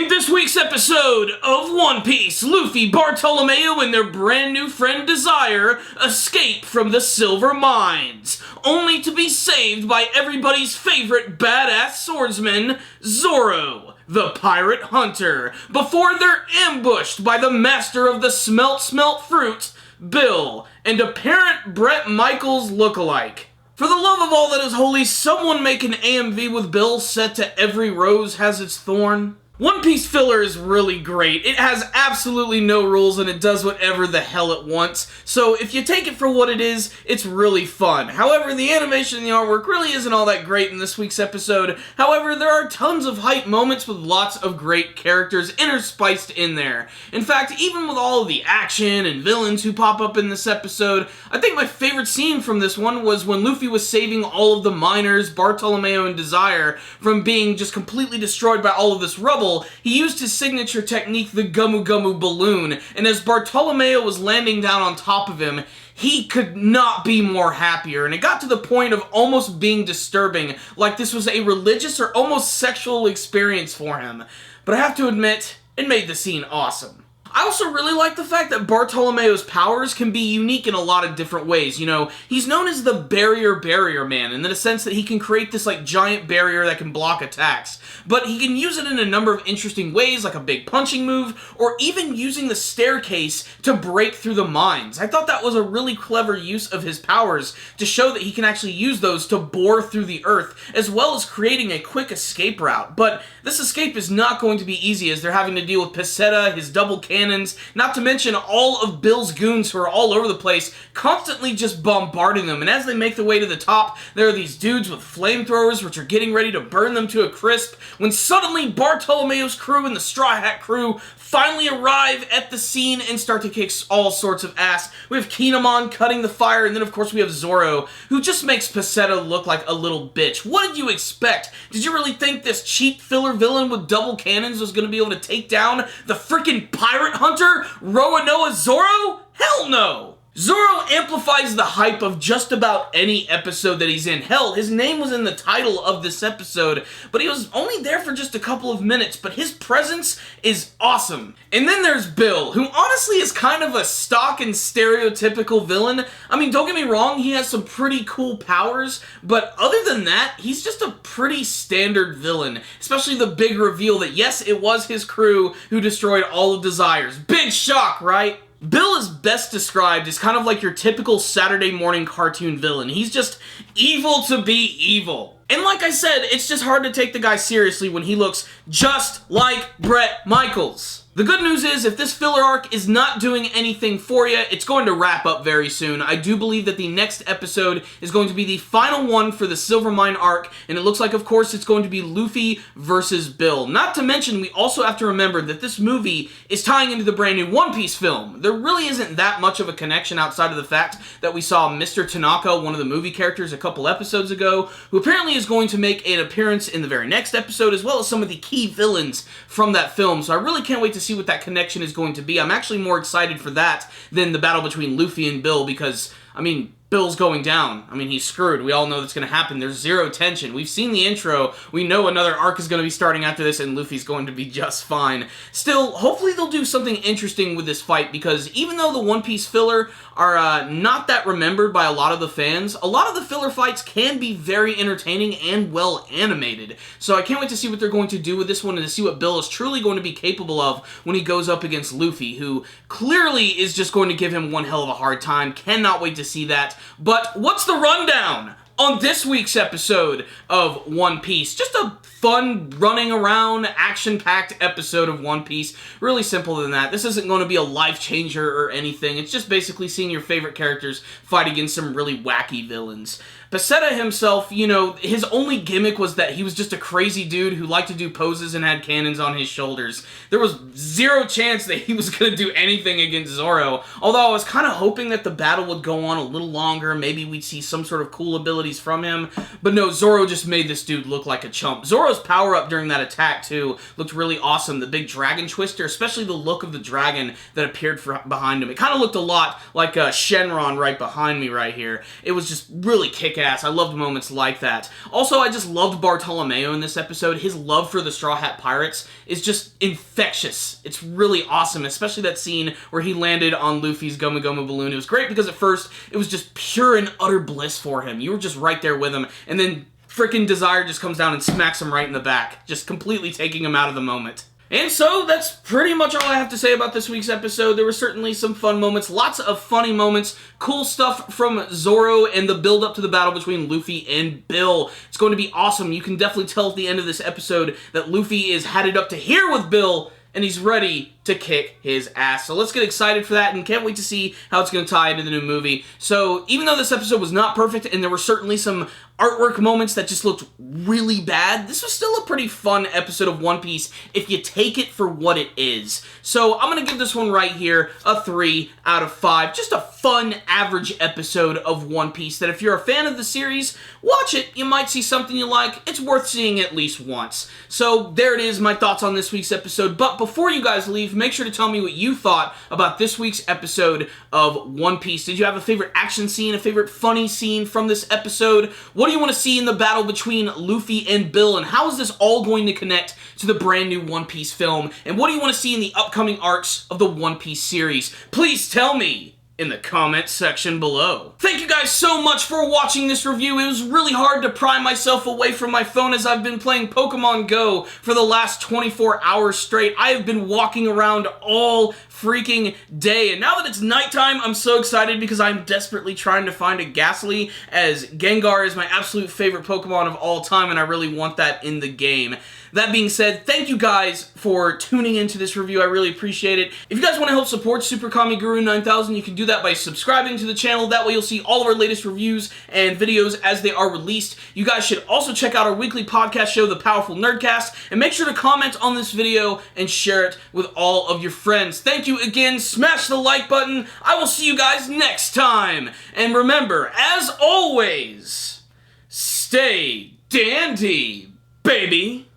In this week's episode of One Piece, Luffy, Bartolomeo, and their brand new friend Desire escape from the Silver Mines, only to be saved by everybody's favorite badass swordsman, Zoro, the pirate hunter, before they're ambushed by the master of the smelt fruit, Bill, and apparent Bret Michaels lookalike. For the love of all that is holy, someone make an AMV with Bill set to Every Rose Has Its Thorn. One Piece filler is really great. It has absolutely no rules and it does whatever the hell it wants. So if you take it for what it is, it's really fun. However, the animation and the artwork really isn't all that great in this week's episode. However, there are tons of hype moments with lots of great characters interspiced in there. In fact, even with all of the action and villains who pop up in this episode, I think my favorite scene from this one was when Luffy was saving all of the miners, Bartolomeo and Desire, from being just completely destroyed by all of this rubble. He used his signature technique, the Gumu Gumu balloon, and as Bartolomeo was landing down on top of him, he could not be more happier, and it got to the point of almost being disturbing, like this was a religious or almost sexual experience for him. But I have to admit, it made the scene awesome. I also really like the fact that Bartolomeo's powers can be unique in a lot of different ways. You know, he's known as the barrier man, in the sense that he can create this, like, giant barrier that can block attacks. But he can use it in a number of interesting ways, like a big punching move, or even using the staircase to break through the mines. I thought that was a really clever use of his powers to show that he can actually use those to bore through the earth, as well as creating a quick escape route. But this escape is not going to be easy, as they're having to deal with Peseta, his double cannons, not to mention all of Bill's goons who are all over the place, constantly just bombarding them. And as they make their way to the top, there are these dudes with flamethrowers which are getting ready to burn them to a crisp, when suddenly Bartolomeo's crew and the Straw Hat crew finally arrive at the scene and start to kick all sorts of ass. We have Kinemon cutting the fire, and then of course we have Zoro, who just makes Peseta look like a little bitch. What did you expect? Did you really think this cheap filler villain with double cannons was going to be able to take down the freaking pirate hunter, Roanoa Zoro? Hell no! Zoro amplifies the hype of just about any episode that he's in. Hell, his name was in the title of this episode, but he was only there for just a couple of minutes, but his presence is awesome. And then there's Bill, who honestly is kind of a stock and stereotypical villain. I mean, don't get me wrong, he has some pretty cool powers, but other than that, he's just a pretty standard villain. Especially the big reveal that, yes, it was his crew who destroyed all of Desire's. Big shock, right? Bill is best described as kind of like your typical Saturday morning cartoon villain. He's just evil to be evil. And like I said, it's just hard to take the guy seriously when he looks just like Bret Michaels. The good news is, if this filler arc is not doing anything for you, it's going to wrap up very soon. I do believe that the next episode is going to be the final one for the Silver Mine arc, and it looks like, of course, it's going to be Luffy versus Bill. Not to mention, we also have to remember that this movie is tying into the brand new One Piece film. There really isn't that much of a connection outside of the fact that we saw Mr. Tanaka, one of the movie characters, a couple episodes ago, who apparently is going to make an appearance in the very next episode, as well as some of the key villains from that film. So I really can't wait to see what that connection is going to be. I'm actually more excited for that than the battle between Luffy and Bill, because, I mean, Bill's going down. I mean, he's screwed. We all know that's going to happen. There's zero tension. We've seen the intro. We know another arc is going to be starting after this, and Luffy's going to be just fine. Still, hopefully they'll do something interesting with this fight, because even though the One Piece filler are not that remembered by a lot of the fans, a lot of the filler fights can be very entertaining and well animated. So I can't wait to see what they're going to do with this one, and to see what Bill is truly going to be capable of when he goes up against Luffy, who clearly is just going to give him one hell of a hard time. Cannot wait to see that. But what's the rundown on this week's episode of One Piece? Just a fun, running around, action-packed episode of One Piece. Really simple than that. This isn't going to be a life-changer or anything. It's just basically seeing your favorite characters fight against some really wacky villains. Peseta himself, you know, his only gimmick was that he was just a crazy dude who liked to do poses and had cannons on his shoulders. There was zero chance that he was going to do anything against Zoro, although I was kind of hoping that the battle would go on a little longer. Maybe we'd see some sort of cool ability abilities from him. But no, Zoro just made this dude look like a chump. Zoro's power-up during that attack, too, looked really awesome. The big dragon twister, especially the look of the dragon that appeared behind him. It kind of looked a lot like Shenron right behind me right here. It was just really kick-ass. I loved moments like that. Also, I just loved Bartolomeo in this episode. His love for the Straw Hat Pirates is just infectious. It's really awesome, especially that scene where he landed on Luffy's Goma Goma balloon. It was great because at first, it was just pure and utter bliss for him. You were just right there with him, and then frickin' Desire just comes down and smacks him right in the back, just completely taking him out of the moment. And so, that's pretty much all I have to say about this week's episode. There were certainly some fun moments, lots of funny moments, cool stuff from Zoro, and the build-up to the battle between Luffy and Bill. It's going to be awesome. You can definitely tell at the end of this episode that Luffy is had it up to here with Bill, and he's ready to kick his ass. So let's get excited for that, and can't wait to see how it's going to tie into the new movie. So, even though this episode was not perfect, and there were certainly some artwork moments that just looked really bad, this was still a pretty fun episode of One Piece if you take it for what it is. So I'm going to give this one right here a 3 out of 5. Just a fun, average episode of One Piece that if you're a fan of the series, watch it. You might see something you like. It's worth seeing at least once. So there it is, my thoughts on this week's episode. But before you guys leave, make sure to tell me what you thought about this week's episode of One Piece. Did you have a favorite action scene, a favorite funny scene from this episode? What do you want to see in the battle between Luffy and Bill, and how is this all going to connect to the brand new One Piece film? And what do you want to see in the upcoming arcs of the One Piece series? Please tell me in the comments section below. Thank you guys so much for watching this review. It was really hard to pry myself away from my phone as I've been playing Pokemon Go for the last 24 hours straight. I have been walking around all freaking day, and now that it's nighttime, I'm so excited because I'm desperately trying to find a Ghastly, as Gengar is my absolute favorite Pokemon of all time, and I really want that in the game. That being said, thank you guys for tuning into this review. I really appreciate it. If you guys want to help support Super Kami Guru 9000, you can do that by subscribing to the channel. That way you'll see all of our latest reviews and videos as they are released. You guys should also check out our weekly podcast show, The Powerful Nerdcast, and make sure to comment on this video and share it with all of your friends. Thank you again. Smash the like button. I will see you guys next time. And remember, as always, stay dandy, baby.